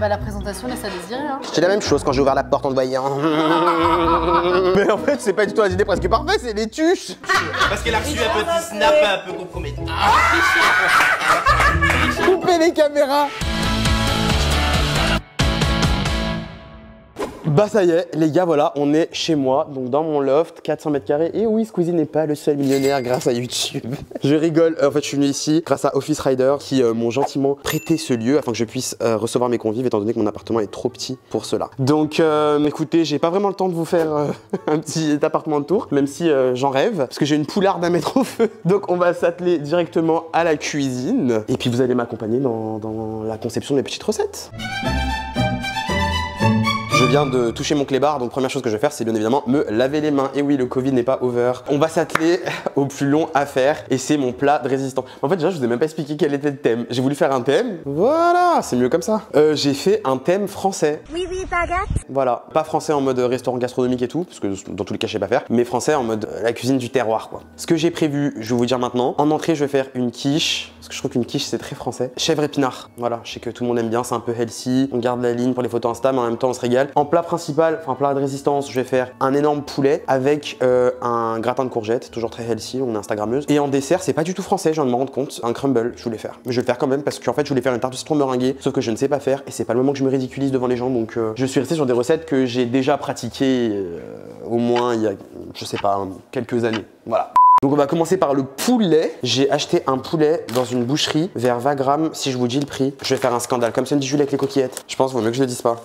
Bah la présentation laisse à désirer hein. C'est la même chose quand j'ai ouvert la porte en te voyant. Mais en fait c'est pas du tout un idée presque parfait, c'est des tuches. Parce qu'elle a reçu un petit snap un peu compromettant. Coupez les caméras. Bah ça y est les gars, voilà, on est chez moi, donc dans mon loft, 400 mètres carrés. Et oui, Squeezie n'est pas le seul millionnaire grâce à YouTube. Je rigole, en fait je suis venu ici grâce à Office Rider qui m'ont gentiment prêté ce lieu afin que je puisse recevoir mes convives étant donné que mon appartement est trop petit pour cela. Donc écoutez, j'ai pas vraiment le temps de vous faire un petit appartement de tour, même si j'en rêve, parce que j'ai une poularde à mettre au feu. Donc on va s'atteler directement à la cuisine. Et puis vous allez m'accompagner dans la conception de mes petites recettes. Je viens de toucher mon clébard, donc première chose que je vais faire, c'est bien évidemment me laver les mains. Et oui, le Covid n'est pas over. On va s'atteler au plus long à faire, et c'est mon plat de résistance. En fait, déjà, je vous ai même pas expliqué quel était le thème. J'ai voulu faire un thème. Voilà, c'est mieux comme ça. J'ai fait un thème français. Oui, oui, baguette. Voilà, pas français en mode restaurant gastronomique et tout, parce que dans tous les cas, je sais pas faire, mais français en mode la cuisine du terroir, quoi. Ce que j'ai prévu, je vais vous dire maintenant. En entrée, je vais faire une quiche, parce que je trouve qu'une quiche, c'est très français. Chèvre épinard. Voilà, je sais que tout le monde aime bien, c'est un peu healthy. On garde la ligne pour les photos Insta, mais en même temps, on se régale. En plat principal, enfin plat de résistance, je vais faire un énorme poulet avec un gratin de courgettes, toujours très healthy, on est instagrammeuse. Et en dessert, c'est pas du tout français, je viens de me rendre compte, un crumble, je voulais faire. Mais je vais le faire quand même parce qu'en fait, je voulais faire une tarte au citron meringuée, sauf que je ne sais pas faire et c'est pas le moment que je me ridiculise devant les gens, donc je suis resté sur des recettes que j'ai déjà pratiquées au moins il y a, je sais pas, quelques années. Voilà. Donc on va commencer par le poulet. J'ai acheté un poulet dans une boucherie vers 20 grammes. Si je vous dis le prix, je vais faire un scandale comme Sandy Jules avec les coquillettes. Je pense vaut mieux que je le dise pas.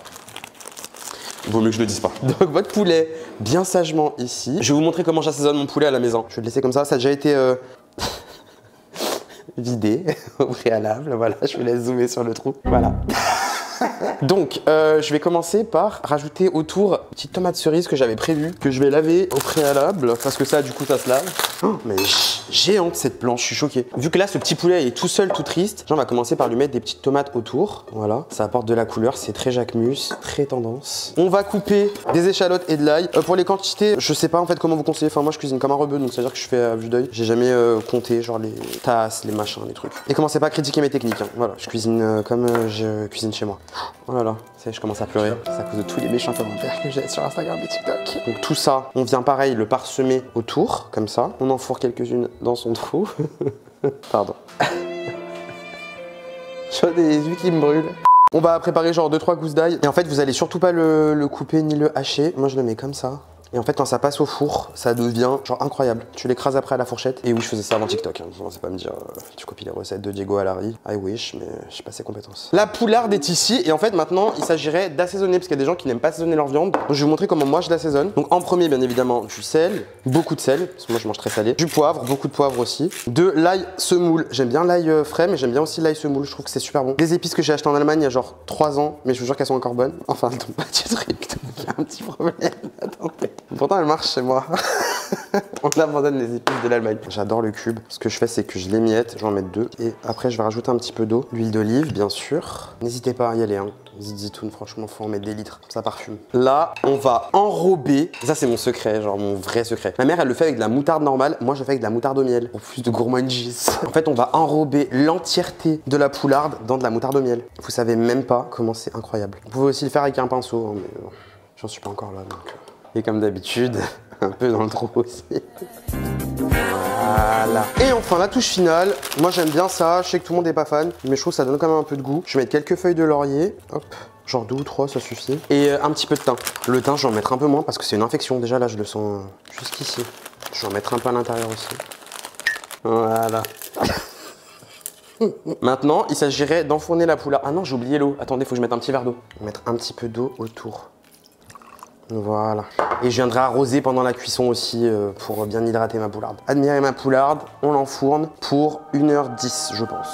Vaut mieux que je le dise pas. Donc votre poulet bien sagement ici. Je vais vous montrer comment j'assaisonne mon poulet à la maison. Je vais le laisser comme ça. Ça a déjà été vidé au préalable. Voilà, je vous laisse zoomer sur le trou. Voilà. Donc, je vais commencer par rajouter autour une petite tomate cerise que j'avais prévue, que je vais laver au préalable, parce que ça, du coup, ça se lave. Oh, mais géante cette planche, je suis choqué. Vu que là, ce petit poulet est tout seul, tout triste, on va commencer par lui mettre des petites tomates autour. Voilà, ça apporte de la couleur, c'est très Jacquemus, très tendance. On va couper des échalotes et de l'ail. Pour les quantités, je sais pas en fait comment vous conseillez. Enfin, moi, je cuisine comme un rebeu, donc c'est à dire que je fais à vue d'œil. J'ai jamais compté, genre les tasses, les machins, les trucs. Et commencez pas à critiquer mes techniques. Hein. Voilà, je cuisine comme je cuisine chez moi. Oh là là, je commence à pleurer. C'est à cause de tous les méchants commentaires que j'ai sur Instagram et TikTok. Donc tout ça, on vient pareil le parsemer autour, comme ça. On enfourre quelques-unes dans son trou. Pardon. J'ai des yeux qui me brûlent. On va préparer genre 2-3 gousses d'ail. Et en fait, vous allez surtout pas le couper ni le hacher. Moi, je le mets comme ça. Et en fait, quand ça passe au four, ça devient genre incroyable. Tu l'écrases après à la fourchette. Et oui, je faisais ça avant TikTok. Hein. C'est pas me dire, tu copies les recettes de Diego Allari. I wish, mais je sais pas ses compétences. La poularde est ici. Et en fait, maintenant, il s'agirait d'assaisonner. Parce qu'il y a des gens qui n'aiment pas assaisonner leur viande. Donc, je vais vous montrer comment moi je l'assaisonne. Donc, en premier, bien évidemment, du sel. Beaucoup de sel. Parce que moi, je mange très salé. Du poivre, beaucoup de poivre aussi. De l'ail semoule. J'aime bien l'ail frais, mais j'aime bien aussi l'ail semoule. Je trouve que c'est super bon. Des épices que j'ai achetées en Allemagne il y a genre 3 ans. Mais je vous jure qu'elles sont encore bonnes. Enfin, elles tombent pas du truc. Il y a un petit problème. Attendez. Pourtant, elles marchent chez moi. On abandonne les épices de l'Allemagne. J'adore le cube. Ce que je fais, c'est que je l'émiette. Je vais en mettre 2. Et après, je vais rajouter un petit peu d'eau. L'huile d'olive, bien sûr. N'hésitez pas à y aller. Hein. Zitoun, franchement, faut en mettre des litres. Ça parfume. Là, on va enrober. Ça, c'est mon secret, genre mon vrai secret. Ma mère, elle le fait avec de la moutarde normale. Moi, je le fais avec de la moutarde au miel. Pour plus de gourmandise. En fait, on va enrober l'entièreté de la poularde dans de la moutarde au miel. Vous savez même pas comment c'est incroyable. Vous pouvez aussi le faire avec un pinceau. Hein, mais j'en suis pas encore là, donc... Et comme d'habitude, un peu dans le trou aussi. Voilà. Et enfin, la touche finale. Moi, j'aime bien ça. Je sais que tout le monde n'est pas fan, mais je trouve que ça donne quand même un peu de goût. Je vais mettre quelques feuilles de laurier. Hop. Genre 2 ou 3, ça suffit. Et un petit peu de thym. Le thym, je vais en mettre un peu moins parce que c'est une infection. Déjà, là, je le sens jusqu'ici. Je vais en mettre un peu à l'intérieur aussi. Voilà. Maintenant, il s'agirait d'enfourner la poularde. Ah non, j'ai oublié l'eau. Attendez, faut que je mette un petit verre d'eau. Mettre un petit peu d'eau autour. Voilà. Et je viendrai arroser pendant la cuisson aussi pour bien hydrater ma poularde. Admirez ma poularde, on l'enfourne pour 1h10, je pense.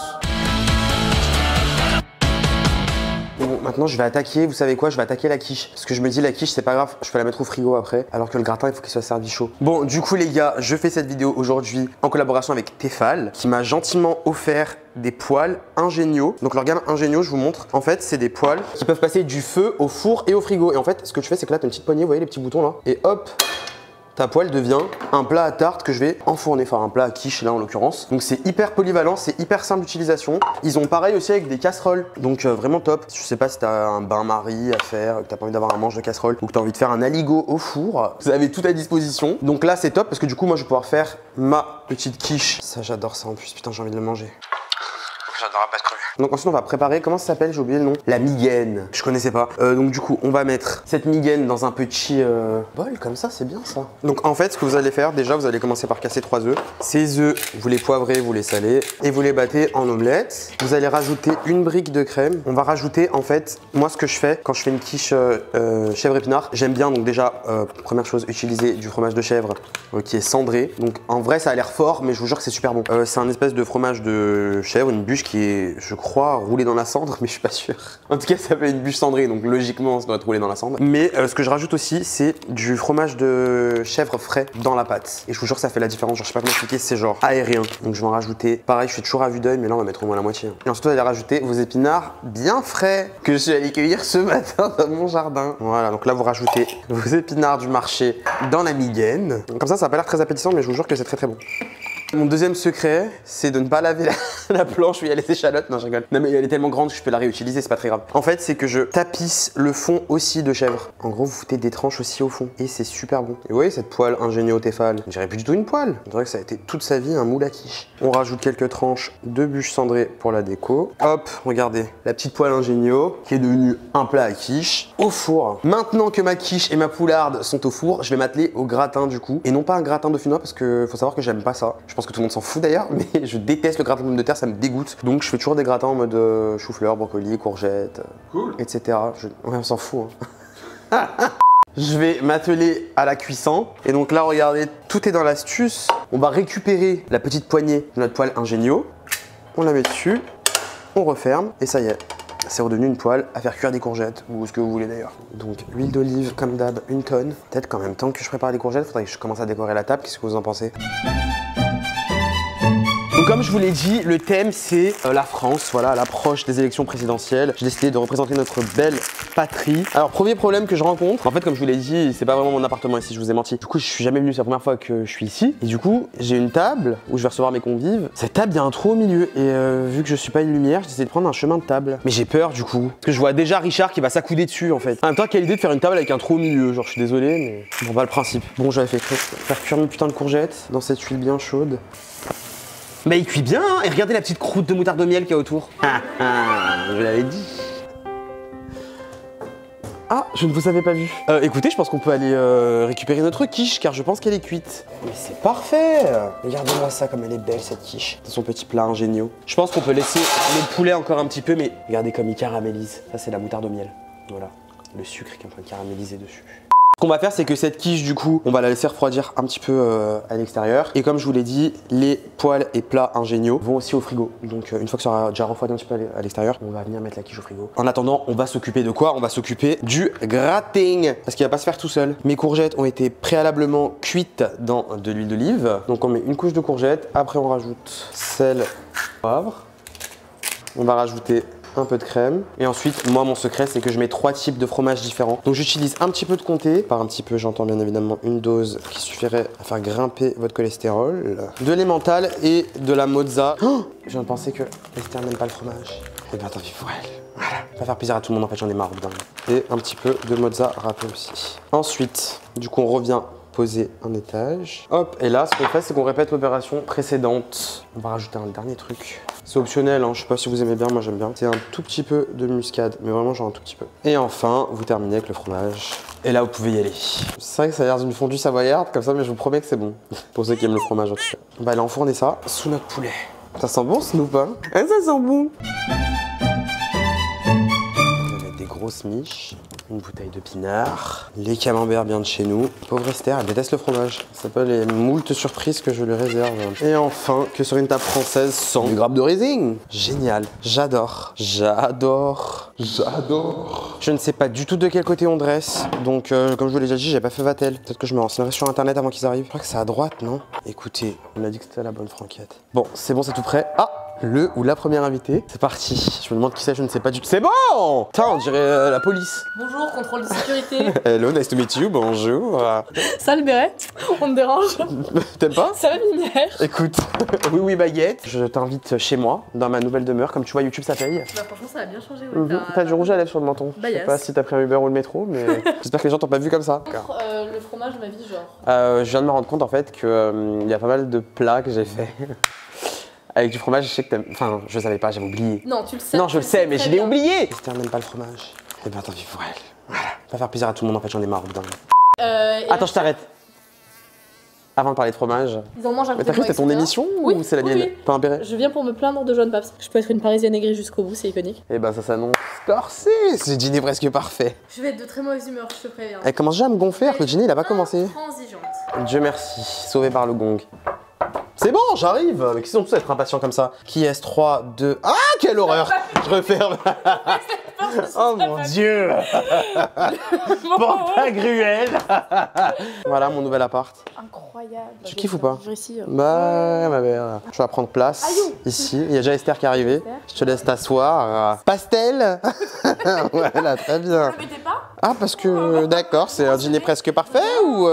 Bon, maintenant je vais attaquer, vous savez quoi, je vais attaquer la quiche. Parce que je me dis la quiche c'est pas grave, je peux la mettre au frigo après. Alors que le gratin il faut qu'il soit servi chaud. Bon, du coup les gars, je fais cette vidéo aujourd'hui en collaboration avec Tefal, qui m'a gentiment offert des poêles Ingenio. Donc leur gamme Ingenio, je vous montre. En fait, c'est des poêles qui peuvent passer du feu au four et au frigo. Et en fait, ce que tu fais, c'est que là, tu as une petite poignée, vous voyez les petits boutons là. Et hop, ta poêle devient un plat à tarte que je vais enfourner, enfin un plat à quiche là en l'occurrence. Donc c'est hyper polyvalent, c'est hyper simple d'utilisation. Ils ont pareil aussi avec des casseroles, donc vraiment top. Je sais pas si t'as un bain-marie à faire, que t'as pas envie d'avoir un manche de casserole ou que t'as envie de faire un aligot au four, vous avez tout à disposition. Donc là c'est top parce que du coup moi je vais pouvoir faire ma petite quiche. Ça j'adore ça en plus, putain j'ai envie de le manger. J'adore la pâte crue. Donc ensuite on va préparer, comment ça s'appelle? J'ai oublié le nom. La migaine. Je connaissais pas. Donc du coup on va mettre cette migaine dans un petit bol comme ça, c'est bien ça. Donc en fait ce que vous allez faire, déjà vous allez commencer par casser 3 œufs. Ces œufs, vous les poivrez, vous les salez et vous les battez en omelette. Vous allez rajouter une brique de crème. On va rajouter en fait, moi ce que je fais quand je fais une quiche chèvre épinard, j'aime bien donc déjà première chose utiliser du fromage de chèvre qui est cendré. Donc en vrai ça a l'air fort mais je vous jure que c'est super bon. C'est un espèce de fromage de chèvre, une bûche qui est, je crois, roulée dans la cendre, mais je suis pas sûr. En tout cas, ça fait une bûche cendrée, donc logiquement, ça doit être roulé dans la cendre. Mais ce que je rajoute aussi, c'est du fromage de chèvre frais dans la pâte. Et je vous jure que ça fait la différence. Genre, je sais pas comment expliquer, c'est genre aérien. Donc je vais en rajouter. Pareil, je fais toujours à vue d'œil, mais là, on va mettre au moins la moitié. Et ensuite, vous allez rajouter vos épinards bien frais que je suis allé cueillir ce matin dans mon jardin. Voilà, donc là, vous rajoutez vos épinards du marché dans la migaine. Donc, comme ça a pas l'air très appétissant, mais je vous jure que c'est très très bon. Mon deuxième secret, c'est de ne pas laver la planche où il y a les échalotes. Non, je rigole. Non, mais elle est tellement grande que je peux la réutiliser, c'est pas très grave. En fait, c'est que je tapisse le fond aussi de chèvre. En gros, vous foutez des tranches aussi au fond. Et c'est super bon. Et vous voyez cette poêle ingéniothéphale? Je dirais plus du tout une poêle. Je dirais que ça a été toute sa vie un moule à quiche. On rajoute quelques tranches de bûche cendrée pour la déco. Hop, regardez. La petite poêle ingénio qui est devenue un plat à quiche au four. Maintenant que ma quiche et ma poularde sont au four, je vais m'atteler au gratin du coup. Et non pas un gratin dauphinois parce que faut savoir que j'aime pas ça. Je pense que tout le monde s'en fout d'ailleurs, mais je déteste le gratin de pommes de terre, ça me dégoûte. Donc je fais toujours des gratins en mode chou-fleur, brocoli, courgettes, etc. Ouais, on s'en fout. Hein. Je vais m'atteler à la cuisson. Et donc là, regardez, tout est dans l'astuce. On va récupérer la petite poignée de notre poêle ingénio. On la met dessus, on referme et ça y est. C'est redevenu une poêle à faire cuire des courgettes ou ce que vous voulez d'ailleurs. Donc l'huile d'olive comme d'hab, une tonne. Peut-être qu'en même temps que je prépare les courgettes, il faudrait que je commence à décorer la table. Qu'est-ce que vous en pensez? Donc comme je vous l'ai dit, le thème c'est la France, voilà, à l'approche des élections présidentielles. J'ai décidé de représenter notre belle patrie. Alors premier problème que je rencontre, en fait comme je vous l'ai dit, c'est pas vraiment mon appartement ici, je vous ai menti. Du coup je suis jamais venu, c'est la première fois que je suis ici. Et du coup j'ai une table où je vais recevoir mes convives. Cette table, il y a un trou au milieu. Et vu que je suis pas une lumière, j'ai décidé de prendre un chemin de table. Mais j'ai peur du coup, parce que je vois déjà Richard qui va s'accouder dessus en fait. En même temps, quelle idée de faire une table avec un trou au milieu, genre je suis désolé mais bon bah le principe. Bon j'avais fait faire cuire mes putains de courgettes dans cette huile bien chaude. Bah il cuit bien hein. Et regardez la petite croûte de moutarde au miel qu'il y a autour. Je l'avais dit. Ah, je ne vous avais pas vu. Écoutez, je pense qu'on peut aller récupérer notre quiche car je pense qu'elle est cuite. Mais c'est parfait. Regardez-moi ça comme elle est belle cette quiche. C'est son petit plat ingénieux. Je pense qu'on peut laisser le poulet encore un petit peu mais regardez comme il caramélise. Ça c'est la moutarde au miel. Voilà, le sucre qui est en train de caraméliser dessus. Ce qu'on va faire, c'est que cette quiche, du coup, on va la laisser refroidir un petit peu à l'extérieur. Et comme je vous l'ai dit, les poêles et plats ingéniaux vont aussi au frigo. Donc une fois que ça aura déjà refroidi un petit peu à l'extérieur, on va venir mettre la quiche au frigo. En attendant, on va s'occuper de quoi? On va s'occuper du gratin. Parce qu'il va pas se faire tout seul. Mes courgettes ont été préalablement cuites dans de l'huile d'olive. Donc on met une couche de courgettes. Après on rajoute sel, poivre. On va rajouter un peu de crème. Et ensuite, moi, mon secret, c'est que je mets 3 types de fromages différents. Donc, j'utilise un petit peu de comté. Par un petit peu, j'entends bien évidemment une dose qui suffirait à faire grimper votre cholestérol. De l'emmental et de la mozza. Oh, je viens de penser que Esther n'aime pas le fromage. Et bien, tant pis pour elle. Voilà. Ça va faire plaisir à tout le monde, en fait, j'en ai marre. Et un petit peu de mozza râpé aussi. Ensuite, du coup, on revient poser un étage. Hop, et là, ce qu'on fait, c'est qu'on répète l'opération précédente. On va rajouter un dernier truc. C'est optionnel, hein. Je sais pas si vous aimez bien, moi j'aime bien. C'est un tout petit peu de muscade, mais vraiment genre un tout petit peu. Et enfin, vous terminez avec le fromage. Et là, vous pouvez y aller. C'est vrai que ça a l'air d'une fondue savoyarde comme ça, mais je vous promets que c'est bon. Pour ceux qui aiment le fromage en tout cas. On va aller enfourner ça sous notre poulet. Ça sent bon, Snoop, hein? Ça sent bon. On va mettre des grosses miches. Une bouteille de pinard, les camemberts bien de chez nous. Pauvre Esther, elle déteste le fromage. Ça s'appelle les moultes surprises que je lui réserve. Et enfin, que sur une table française sans du grappe de raisin. Génial, j'adore, j'adore, j'adore. Je ne sais pas du tout de quel côté on dresse. Donc, comme je vous l'ai déjà dit, j'ai pas fait Vatel. Peut-être que je me renseignerai sur internet avant qu'ils arrivent. Je crois que c'est à droite, non? Écoutez, on a dit que c'était la bonne franquette. Bon, c'est tout prêt. Ah! le ou la première invitée. C'est parti. Je me demande qui c'est, je ne sais pas du tout. C'est bon. Putain, on dirait la police. Bonjour, contrôle de sécurité. Hello, nice to meet you, bonjour. Ça le béret, on te dérange. T'aimes pas? Ça va lumière. Écoute, oui baguette, je t'invite chez moi, dans ma nouvelle demeure. Comme tu vois, YouTube ça paye. Bah franchement ça a bien changé. Ouais. T'as du rouge à lèvres sur le menton. Bah, je sais pas si t'as pris un Uber ou le métro, mais j'espère que les gens t'ont pas vu comme ça. Le fromage de ma vie, genre. Je viens de me rendre compte en fait que y a pas mal de plats que j'ai fait. Avec du fromage, je sais que t'aimes. Enfin, je savais pas, j'avais oublié. Non, tu le sais. Non, je le sais, mais je l'ai bien. oublié. Si t'aimes même pas le fromage, eh ben tant pis pour elle. Voilà. Va faire plaisir à tout le monde en fait, j'en ai marre au bout d'un moment. Attends, je t'arrête. Avant de parler de fromage. Ils en mangent à Mais côté t'as de cru moi, que c'était ton etc. émission Oui, ou c'est la oui, mienne? oui. Pas un béret? Je viens pour me plaindre de John Paps. Je peux être une parisienne aigrie jusqu'au bout, c'est iconique. Eh ben ça s'annonce corsé. C'est le dîner presque parfait. Je vais être de très mauvaise humeur, je te préviens. Elle commence déjà à me gonfler alors que le dîner il a pas commencé. Transigeante. Dieu merci, sauvé par le gong. C'est bon, j'arrive. Mais qui sont tous à être impatients comme ça? Qui est-ce? 3, 2... Ah, quelle horreur. Je referme. Oh mon Dieu. Pantagruel. Voilà mon nouvel appart. Incroyable. Tu kiffes ou pas? Je ici. Bah, ma mère. Je vais prendre place ici. Il y a déjà Esther qui est arrivée. Je te laisse t'asseoir. Pastel. Voilà, très bien. Ne mettez pas? Ah, parce que, d'accord, c'est un dîner presque parfait ou...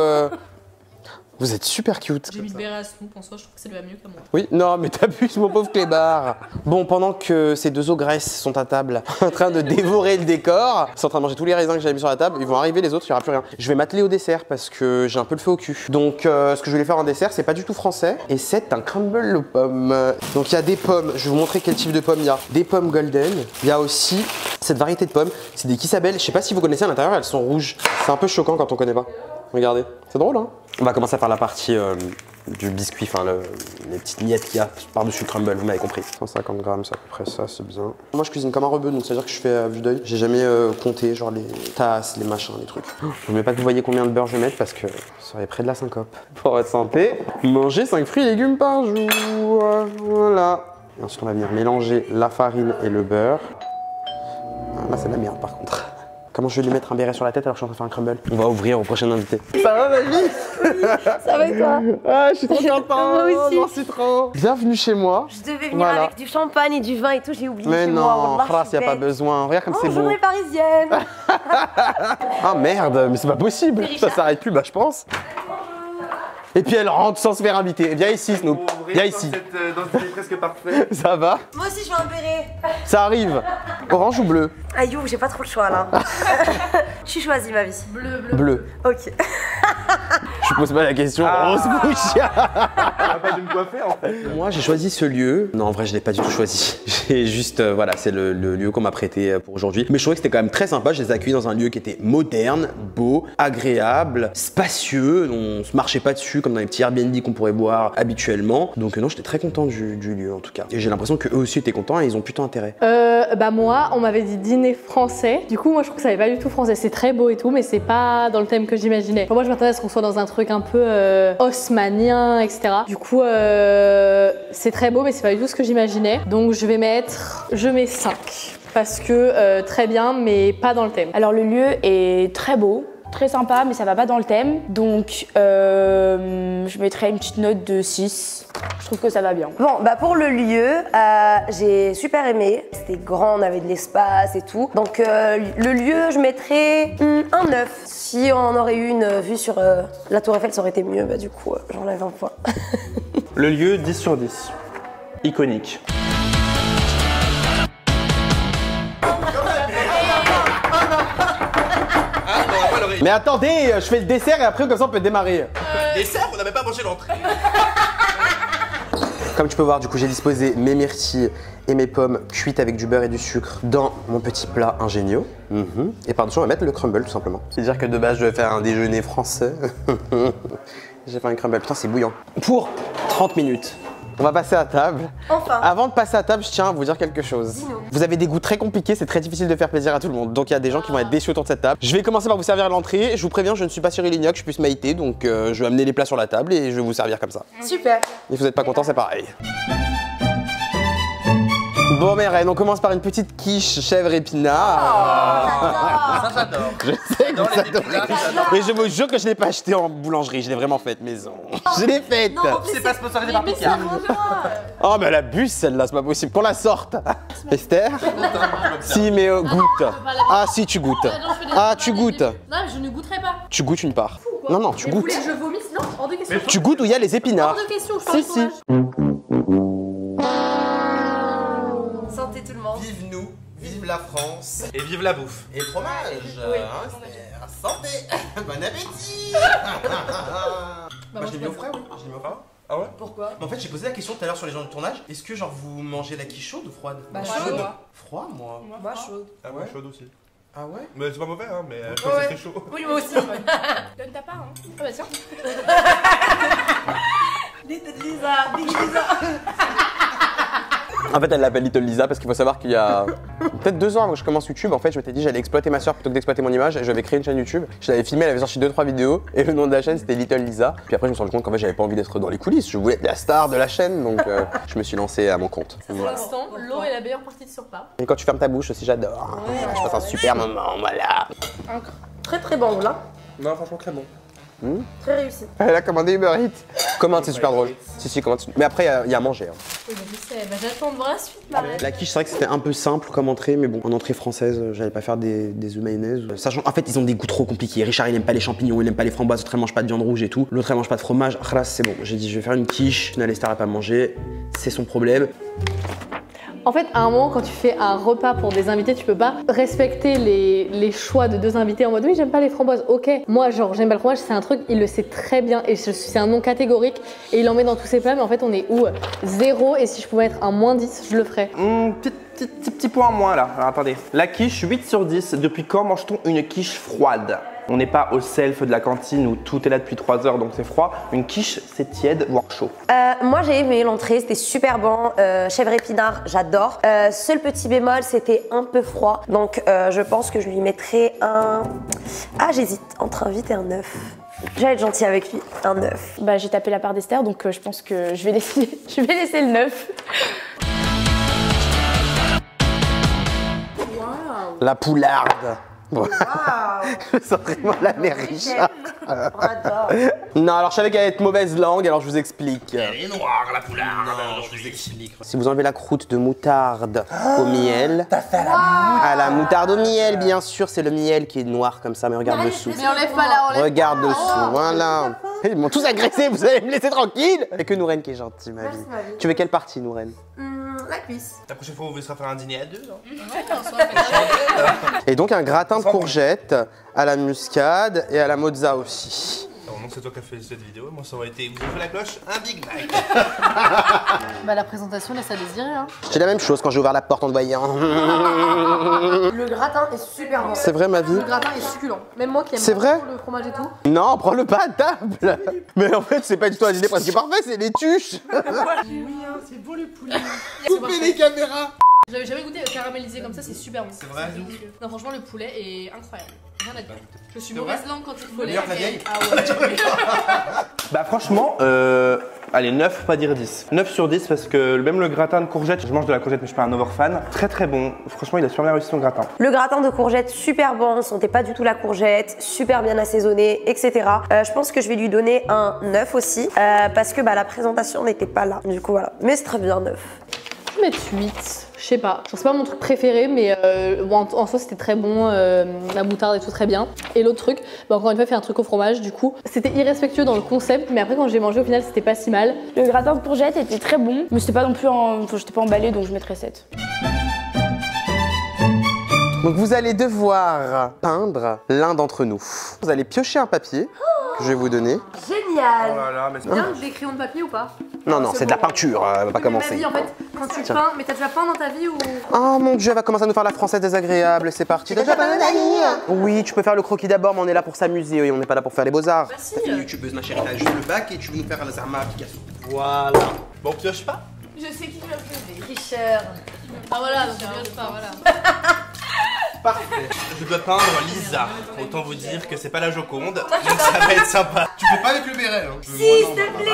Vous êtes super cute. J'ai mis le béret à Snoop en soi, je trouve que ça lui va mieux qu'à moi. Oui, non, mais t'abuses, mon pauvre clébard. Bon, pendant que ces deux ogresses sont à table, en train de dévorer le décor, ils sont en train de manger tous les raisins que j'avais mis sur la table, ils vont arriver les autres, il n'y aura plus rien. Je vais m'atteler au dessert parce que j'ai un peu le feu au cul. Donc, ce que je voulais faire en dessert, c'est pas du tout français, et c'est un crumble aux pommes. Donc, il y a des pommes, je vais vous montrer quel type de pommes il y a. Des pommes golden, il y a aussi cette variété de pommes, c'est des Kisabel. Je sais pas si vous connaissez, à l'intérieur, elles sont rouges. C'est un peu choquant quand on connaît pas. Regardez, c'est drôle, hein. On va commencer à faire la partie du biscuit, enfin les petites miettes qu'il y a par-dessus le crumble, vous m'avez compris. 150 grammes, c'est à peu près ça, c'est bien. Moi je cuisine comme un rebeu, donc c'est-à-dire que je fais à vue d'œil. J'ai jamais compté genre les tasses, les machins, les trucs. Je ne veux pas que vous voyez combien de beurre je vais mettre parce que ça serait près de la syncope. Pour votre santé, mangez 5 fruits et légumes par jour. Voilà. Et ensuite on va venir mélanger la farine et le beurre. Ah, là c'est de la merde par contre. Comment je vais lui mettre un béret sur la tête alors que je suis en train de faire un crumble? On va ouvrir au prochain invité. Ça va ma vie? Ça va et toi? Ah, je suis trop content. Moi aussi. Merci trop. Bienvenue chez moi. Je devais venir avec du champagne et du vin et tout, j'ai oublié Mais chez non, moi. Khlas, y a pas besoin. Regarde comme c'est beau. Journée parisienne. Ah merde, mais c'est pas possible. Ça s'arrête plus, bah je pense. Et puis elle rentre sans se faire inviter. Viens ici, Snoop. Viens ici. Dans ce dîner presque parfait. Ça va? Moi aussi, je veux un béret. Ça arrive. Orange ou bleu? Aïe, j'ai pas trop le choix là. Je suis choisie, ma vie. Bleu. Ok. Je pose pas la question. Rose bouche. On va pas de me coiffer en fait. Moi, j'ai choisi ce lieu. Non, en vrai, je l'ai pas du tout choisi. J'ai juste, voilà, c'est le lieu qu'on m'a prêté pour aujourd'hui. Mais je trouvais que c'était quand même très sympa. Je les ai accueillis dans un lieu qui était moderne, beau, agréable, spacieux. On se marchait pas dessus comme dans les petits Airbnb qu'on pourrait boire habituellement. Donc non, j'étais très content du lieu en tout cas. Et j'ai l'impression qu'eux aussi étaient contents et ils ont putain intérêt. Bah moi, on m'avait dit dîner français. Du coup, moi je trouve que ça n'est pas du tout français. C'est très beau et tout, mais c'est pas dans le thème que j'imaginais. Enfin, moi je m'attendais à ce qu'on soit dans un truc un peu haussmannien, etc. Du coup, c'est très beau, mais c'est pas du tout ce que j'imaginais. Donc je mets 5. Parce que très bien, mais pas dans le thème. Alors le lieu est très beau, très sympa, mais ça va pas dans le thème. Donc je mettrais une petite note de 6. Je trouve que ça va bien. Bon, bah pour le lieu, j'ai super aimé. C'était grand, on avait de l'espace et tout. Donc le lieu, je mettrais un 9. Si on aurait eu une vue sur la Tour Eiffel, ça aurait été mieux. Bah du coup, j'enlève un point. Le lieu, 10 sur 10. Iconique. Mais attendez, je fais le dessert et après comme ça on peut démarrer. Dessert, on n'avait pas mangé l'entrée. Comme tu peux voir, du coup j'ai disposé mes myrtilles et mes pommes cuites avec du beurre et du sucre dans mon petit plat ingénieux. Et par-dessus on va mettre le crumble tout simplement. C'est-à-dire que de base je vais faire un déjeuner français. J'ai fait un crumble, putain c'est bouillant. Pour 30 minutes. On va passer à table. Enfin. Avant de passer à table, je tiens à vous dire quelque chose. Dis-nous. Vous avez des goûts très compliqués, c'est très difficile de faire plaisir à tout le monde. Donc il y a des gens qui vont être déçus autour de cette table. Je vais commencer par vous servir l'entrée. Je vous préviens, je ne suis pas Cyril Lignac, je suis plus Maïté. Donc je vais amener les plats sur la table et je vais vous servir comme ça. Super. Et si vous n'êtes pas content, c'est pareil. Bon mes reines, on commence par une petite quiche chèvre épinard. j'adore. Je sais que vous adorez. Mais je vous jure que je l'ai pas acheté en boulangerie, je l'ai vraiment faite maison. Je l'ai faite. C'est pas sponsorisé par Picard. Oh mais elle abuse celle-là, c'est pas possible. Qu'on la sorte. Esther. Si mais goûte. Ah si tu goûtes. Ah tu goûtes. Non, je ne goûterai pas. Tu goûtes une part. Non non, tu Les goûtes. poulets, je vomis, non, hors de question. Tu goûtes où il y a les épinards. Hors de question, je parle Si si. Santé tout le monde. Vive nous, vive la France. Et vive la bouffe. Et le fromage. Hein, santé. Bon appétit. Moi je l'ai mis au frais, oui. Je l'ai mis au frais. Ah ouais? Pourquoi? En fait, j'ai posé la question tout à l'heure sur les gens de tournage. Est-ce que genre vous mangez la quiche chaude ou froide? Bah chaude. chaude. Froid, moi. Moi chaude. Ah ouais, chaude aussi. Ah ouais? Mais c'est pas mauvais, hein, mais je Ouais. pense que c'est chaud. Oui, moi aussi. Donne ta part, hein. Ah bah tiens. Lisa. En fait, elle l'appelle Little Lisa parce qu'il faut savoir qu'il y a peut-être 2 ans avant que je commence YouTube, en fait, je m'étais dit j'allais exploiter ma soeur plutôt que d'exploiter mon image et j'avais créé une chaîne YouTube. Je l'avais filmée, elle avait sorti 2-3 vidéos et le nom de la chaîne c'était Little Lisa. Puis après, je me suis rendu compte qu'en fait, j'avais pas envie d'être dans les coulisses, je voulais être la star de la chaîne donc je me suis lancé à mon compte. Pour Voilà. l'instant, l'eau est la meilleure partie de ce repas. Et quand tu fermes ta bouche aussi, j'adore. Je passe un super moment, voilà. Très très bon là. Non, franchement, très bon. Très réussi. Elle a commandé Uber Eats. Commande, c'est super drôle. Si, commande. Mais après, il y a à manger. Hein. Oui, bah, je sais, bah, j'attends de voir la suite, Marine. La quiche, c'est vrai que c'était un peu simple comme entrée, mais bon, en entrée française, j'allais pas faire des œufs mayonnaise. Sachant, en fait, ils ont des goûts trop compliqués. Richard, il aime pas les champignons, il aime pas les framboises, l'autre, elle mange pas de viande rouge et tout. L'autre, elle mange pas de fromage. Ah là, c'est bon. J'ai dit, je vais faire une quiche. Final, Esther a pas mangé. C'est son problème. En fait, à un moment, quand tu fais un repas pour des invités, tu peux pas respecter les choix de 2 invités en mode oui, j'aime pas les framboises. Ok, moi, genre, j'aime pas le fromage, c'est un truc, il le sait très bien et c'est un non catégorique et il en met dans tous ses plats. Mais en fait, on est où 0 et si je pouvais être un -10, je le ferais. Petit point en moins là. Alors attendez. La quiche, 8 sur 10. Depuis quand mange-t-on une quiche froide? On n'est pas au self de la cantine où tout est là depuis 3 heures donc c'est froid. Une quiche, c'est tiède, voire chaud. Moi j'ai aimé l'entrée, c'était super bon. Chèvre épinard, j'adore. Seul petit bémol, c'était un peu froid. Donc je pense que je lui mettrais un... Ah, j'hésite entre un 8 et un 9. J'allais être gentille avec lui, un 9. Bah, j'ai tapé la part d'Esther, donc je pense que je vais laisser le 9. La poularde. Wow. Je sens vraiment la mère Richard. On adore. Non, alors je savais qu'elle allait être mauvaise langue, alors je vous explique. Elle est noire, la poularde. Non, je vous explique. Si vous enlevez la croûte de moutarde au miel, à la moutarde au miel, bien sûr, c'est le miel qui est noir comme ça, mais regarde dessous. Mais enlève pas là, enlève. Regarde dessous, voilà. Ils m'ont tous agressé, vous allez me laisser tranquille. Et que Nourène qui est gentille, ma vie. Merci, ma vie. Tu veux quelle partie, Nourène? La cuisse. La prochaine fois, on vous faire un dîner à 2, non? Et donc un gratin de courgettes à la muscade et à la mozza aussi. Alors, non, c'est toi qui as fait cette vidéo. Moi, ça aurait été. Vous avez fait la cloche, un Big Mac. Bah, la présentation laisse à désirer, hein. J'ai la même chose quand j'ai ouvert la porte en te voyant. Le gratin est super bon. C'est vrai, ma vie? Le gratin est succulent. Même moi qui aime C'est vrai beaucoup le fromage et tout. Non, prends-le pas à table. Mais en fait, c'est pas du tout un dîner presque parfait, c'est les tuches. Coupez les caméras. J'avais jamais goûté caramélisé comme ça, c'est super bon. C'est vrai? Délicieux. Non, franchement, le poulet est incroyable. Rien à dire. Je suis C'est mauvaise vrai langue quand il faut les. Meilleure que la vieille? Ah ouais. Bah franchement, allez 9 pour pas dire 10. 9 sur 10 parce que même le gratin de courgettes, je mange de la courgette mais je suis pas un over fan. Très très bon, franchement il a super bien réussi son gratin. Le gratin de courgettes, super bon, on sentait pas du tout la courgette, super bien assaisonné, etc. Je pense que je vais lui donner un 9 aussi, parce que bah, la présentation n'était pas là. Du coup voilà, mais c'est très bien 9. Je vais mettre 8. Je sais pas. C'est pas mon truc préféré, mais bon, en soi c'était très bon. La moutarde et tout très bien. Et l'autre truc, bah, encore une fois, fait un truc au fromage. Du coup, c'était irrespectueux dans le concept, mais après quand j'ai mangé au final, c'était pas si mal. Le gratin de courgettes était très bon, mais c'était pas non plus enfin, j'étais pas emballée, donc je mettrais 7. Donc vous allez devoir peindre l'un d'entre nous. Vous allez piocher un papier que je vais vous donner. Génial. Oh là là, mais c'est Bien des crayons de papier ou pas? Non, non, c'est de la peinture, on va pas Ma commencer. vie en fait, quand tu peins, mais t'as déjà peint dans ta vie ou? Oh mon dieu, elle va commencer à nous faire la française désagréable, c'est parti. Déjà peint la ligne. Oui, tu peux faire le croquis d'abord, mais on est là pour s'amuser, oui, on n'est pas là pour faire les beaux-arts. Bah si. T'as fait une youtubeuse, ma chérie, t'as juste le bac et tu veux nous faire la Zarma Picasso. Voilà. Bon, on pioche pas? Je sais qui va pleurer. Tricheur. Ah voilà, donc tu pioches pas, voilà. Parfait. Je dois peindre Lisa. Autant vous dire que c'est pas la Joconde, donc ça va être sympa. Tu fais pas avec le béret, hein? Si, s'il te plaît,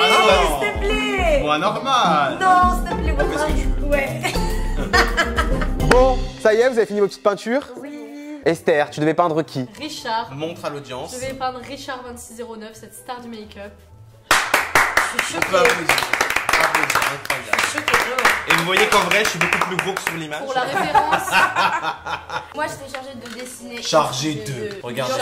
s'il te plaît. Moi, normal. Non, s'il te plaît, Fais ce que tu veux. ouais. Bon, ça y est, vous avez fini vos petites peintures? Oui. Esther, tu devais peindre qui? Richard. Montre à l'audience. Je vais peindre Richard 2609, cette star du make-up. Je suis On choquée. peut applaudir. Applaudir, incroyable. Je suis choquée, vraiment. Et vous voyez qu'en vrai, je suis beaucoup plus gros que sur l'image. Pour la référence, Moi, j'étais chargée de dessiner. Chargé de. Regardez.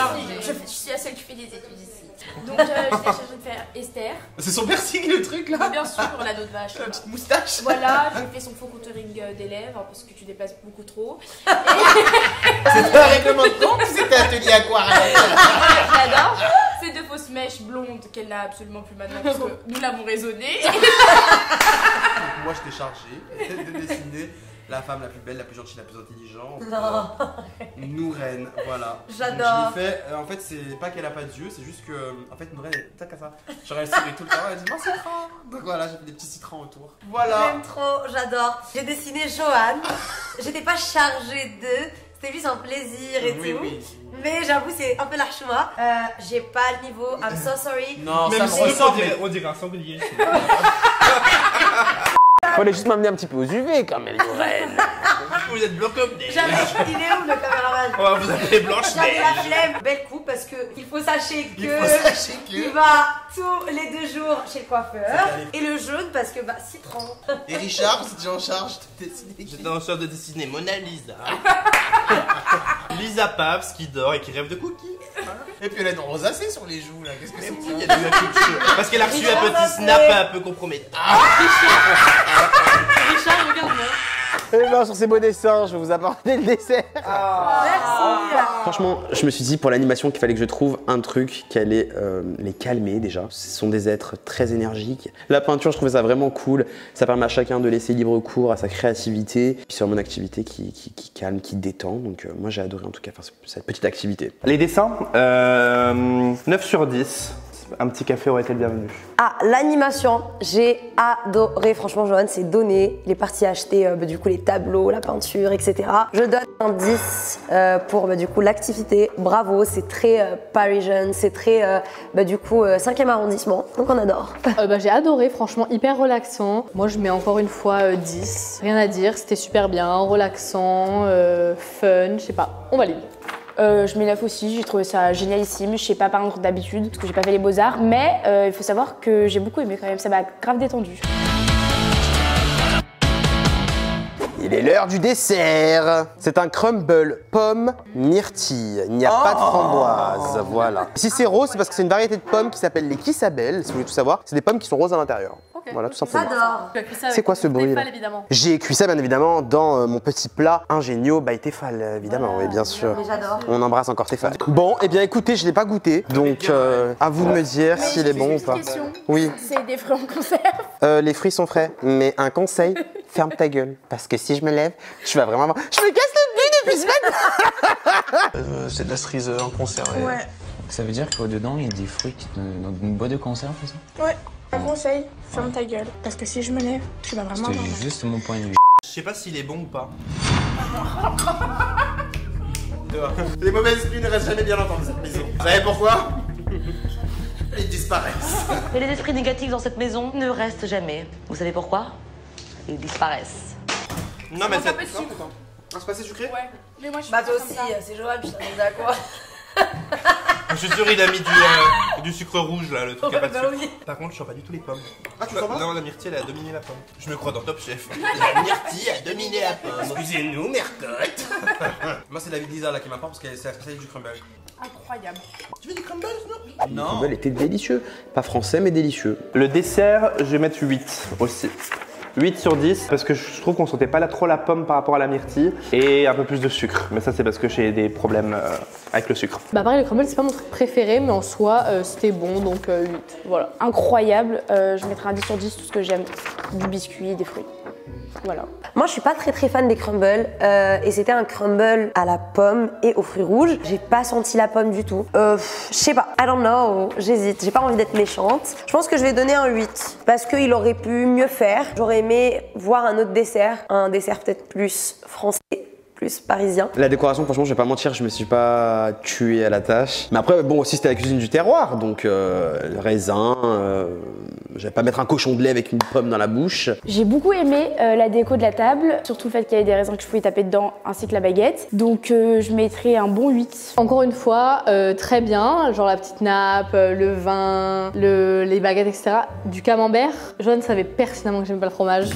Je suis la seule qui fait des études ici. Donc, j'étais chargée de faire Esther. C'est son piercing le truc là. Bien sûr, la dos de vache. La petite moustache. Voilà, j'ai fait son faux contouring des lèvres parce que tu déplaces beaucoup trop. C'était un règlement de compte ou c'était atelier aquarelle? J'adore. Ces deux fausses mèches blondes qu'elle n'a absolument plus maintenant parce que nous l'avons raisonné. Moi, j'étais chargé de dessiner la femme la plus belle, la plus gentille, la plus intelligente. Non. Nourène, voilà. J'adore. Donc, je l'ai fait. En fait, c'est pas qu'elle a pas d'yeux, c'est juste que. En fait, Nourène est tac à ça. Genre, elle sourit tout le temps, elle dit mon citron. Donc voilà, j'ai fait des petits citrons autour. Voilà. J'aime trop, j'adore. J'ai dessiné Joanne. J'étais pas chargée de. C'était juste un plaisir et Oui, tout. oui. Mais j'avoue, c'est un peu l'archouma. J'ai pas le niveau. I'm so sorry. Non, ça Même me si ressemble. on dirait un sanglier. Fallait juste m'amener un petit peu aux UV quand même, Lorraine. Vous êtes blanc comme des. J'avais. Il est où le caméraman? On va vous appeler Blanche J'avais la Neige. flemme. Belle coupe parce que il faut sachez que. Il faut sachez Il que. va tous les 2 jours chez le coiffeur. Et le jaune parce que bah citron. Et Richard, vous étiez en charge de dessiner. J'étais en charge de dessiner Mona Lisa. Lisa Paps qui dort et qui rêve de cookies. Et puis elle a une rosacée sur les joues là. Qu'est-ce que c'est que Il y ça? a eu un coup de chaud. Parce qu'elle a reçu un petit snap un peu compromettant. Richard, regarde-moi. Et ben, sur ces beaux dessins, je vais vous apporter le dessert. Merci. Franchement, je me suis dit pour l'animation qu'il fallait que je trouve un truc qui allait les calmer déjà. Ce sont des êtres très énergiques. La peinture, je trouvais ça vraiment cool. Ça permet à chacun de laisser libre cours à sa créativité. Puis c'est vraiment une activité qui calme, qui détend. Donc moi j'ai adoré en tout cas faire cette petite activité. Les dessins, 9 sur 10. Un petit café aurait été le bienvenu. Ah, l'animation, j'ai adoré. Franchement, Joanne s'est donné. Il est parti acheter du coup les tableaux, la peinture, etc. Je donne un 10 pour du coup l'activité. Bravo, c'est très parisien, c'est très du coup 5e arrondissement. Donc on adore. J'ai adoré, franchement, hyper relaxant. Moi, je mets encore une fois 10. Rien à dire, c'était super bien, relaxant, fun, je sais pas, on valide. Je mets 9 aussi, j'ai trouvé ça génialissime. Je sais pas peindre d'habitude parce que j'ai pas fait les beaux-arts, mais il faut savoir que j'ai beaucoup aimé quand même, ça m'a grave détendu. Il est l'heure du dessert. C'est un crumble pomme myrtille. Il n'y a pas de framboise, voilà. Si c'est rose, c'est parce que c'est une variété de pommes qui s'appelle les Kissabel, si vous voulez tout savoir. C'est des pommes qui sont roses à l'intérieur. Voilà, tout simplement. J'adore. Tu as cuit ça avec C'est quoi ce bruit, là Stéphane, évidemment. J'ai cuit ça bien évidemment dans mon petit plat ingénieux by Tefal, évidemment, oui bien sûr. Mais j'adore. On embrasse encore Tefal. Bon, eh bien écoutez, je l'ai pas goûté, donc à vous de me dire s'il est bon ou pas. Oui, C'est des fruits en conserve. les fruits sont frais, mais un conseil, ferme ta gueule. Parce que si je me lève, je vais vraiment avoir... Je me casse le nez depuis ce matin. C'est de la cerise en conserve. Ouais. Ça veut dire qu'au-dedans, il y a des fruits dans une boîte de conserve, c'est ça? Ouais. Un conseil, ferme ta gueule. Parce que si je me lève, tu vas vraiment C'était avoir mal. juste mon point de vue. Je sais pas s'il est bon ou pas. Les mauvais esprits ne restent jamais bien longtemps dans cette maison. Vous savez pourquoi? Ils disparaissent. Et les esprits négatifs dans cette maison ne restent jamais. Vous savez pourquoi? Ils disparaissent. Non mais c'est... Ah, c'est passé sucré? Ouais. Mais moi je suis Bah pas toi comme aussi, ça. c'est Joanne, putain, mais à quoi? Je suis sûr il a mis du sucre rouge là, le truc qui a pas de Bah sucre. oui. Par contre je sens pas du tout les pommes. Ah, tu sens pas? Non, la myrtille elle a dominé la pomme. Je me crois dans Top Chef. La myrtille a dominé la pomme. Excusez-nous, mercotte. Moi, c'est David Lisa là qui m'apporte parce qu'elle c'est la spécialité du crumble. Incroyable. Tu veux du crumble, non? Le Non. crumble était délicieux. Pas français, mais délicieux. Le dessert, je vais mettre 8 aussi. 8 sur 10 parce que je trouve qu'on sentait pas trop la pomme par rapport à la myrtille et un peu plus de sucre. Mais ça c'est parce que j'ai des problèmes avec le sucre. Bah pareil, le crumble, c'est pas mon truc préféré, mais en soi, c'était bon, donc 8. Voilà. Incroyable, je mettrai un 10 sur 10, tout ce que j'aime, du biscuit, des fruits. Voilà. Moi, je suis pas très fan des crumbles et c'était un crumble à la pomme et aux fruits rouges. J'ai pas senti la pomme du tout. Je sais pas, I don't know, j'hésite. J'ai pas envie d'être méchante. Je pense que je vais donner un 8 parce qu'il aurait pu mieux faire. J'aurais aimé voir un autre dessert, un dessert peut-être plus français. plus parisien. La décoration, franchement, je vais pas mentir, je me suis pas tué à la tâche. Mais après, bon, aussi, c'était la cuisine du terroir, donc le raisin, je vais pas mettre un cochon de lait avec une pomme dans la bouche. J'ai beaucoup aimé la déco de la table, surtout le fait qu'il y avait des raisins que je pouvais taper dedans, ainsi que la baguette. Donc je mettrais un bon 8. Encore une fois, très bien, genre la petite nappe, le vin, les baguettes, etc. Du camembert. Joanne savait pertinemment que j'aimais pas le fromage.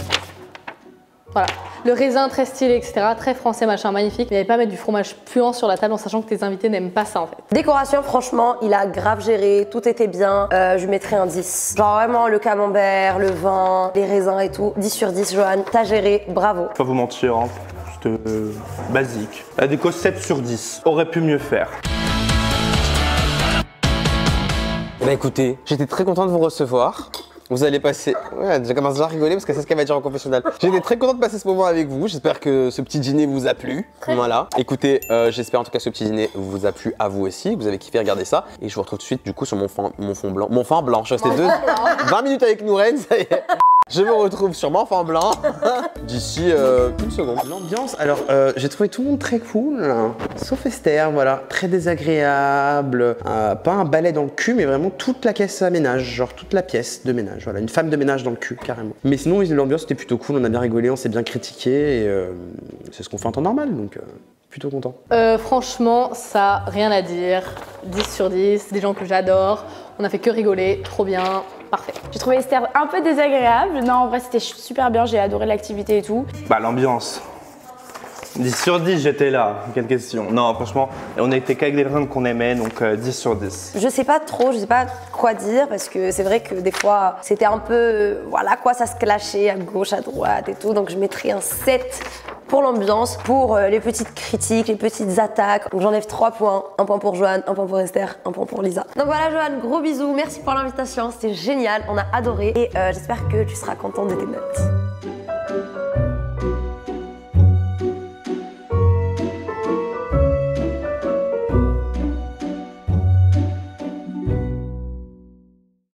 Voilà. Le raisin très stylé, etc. Très français, machin, magnifique. Mais il n'y avait pas à mettre du fromage puant sur la table en sachant que tes invités n'aiment pas ça en fait. Décoration, franchement, il a grave géré, tout était bien. Je lui mettrais un 10. Genre vraiment le camembert, le vin, les raisins et tout. 10 sur 10, Johan, t'as géré, bravo. Pas vous mentir, hein. C'était basique. La déco 7 sur 10. Aurait pu mieux faire. Bah écoutez, j'étais très content de vous recevoir. Vous allez passer... Ouais, je commence déjà à rigoler parce que c'est ce qu'elle va dire en confessionnal. J'étais très content de passer ce moment avec vous. J'espère que ce petit dîner vous a plu. Voilà. Écoutez, j'espère en tout cas que ce petit dîner vous a plu à vous aussi, que vous avez kiffé regarder ça. Et je vous retrouve tout de suite du coup sur mon fond blanc. Mon fond blanc. Je suis resté 20 minutes avec Nourène, ça y est. Je me retrouve sur mon fond blanc d'ici une seconde. L'ambiance, alors j'ai trouvé tout le monde très cool, sauf Esther, voilà, très désagréable. Pas un balai dans le cul, mais vraiment toute la caisse à ménage, genre toute la pièce de ménage, voilà, une femme de ménage dans le cul, carrément. Mais sinon, l'ambiance était plutôt cool, on a bien rigolé, on s'est bien critiqué, et c'est ce qu'on fait en temps normal, donc plutôt content. Franchement, ça, rien à dire. 10 sur 10, des gens que j'adore. On a fait que rigoler, trop bien. Parfait. J'ai trouvé Esther un peu désagréable. Non, en vrai, c'était super bien. J'ai adoré l'activité et tout. Bah, l'ambiance. 10 sur 10, j'étais là. Quelle question. Non, franchement, on a été qu'avec des personnes qu'on aimait, donc 10 sur 10. Je sais pas trop, je sais pas quoi dire parce que c'est vrai que des fois, c'était un peu. Voilà quoi, ça se clashait à gauche, à droite et tout. Donc je mettrais un 7 pour l'ambiance, pour les petites critiques, les petites attaques. Donc j'enlève 3 points. Un point pour Joanne, un point pour Esther, un point pour Lisa. Donc voilà, Joanne, gros bisous. Merci pour l'invitation. C'était génial. On a adoré. Et j'espère que tu seras contente de tes notes.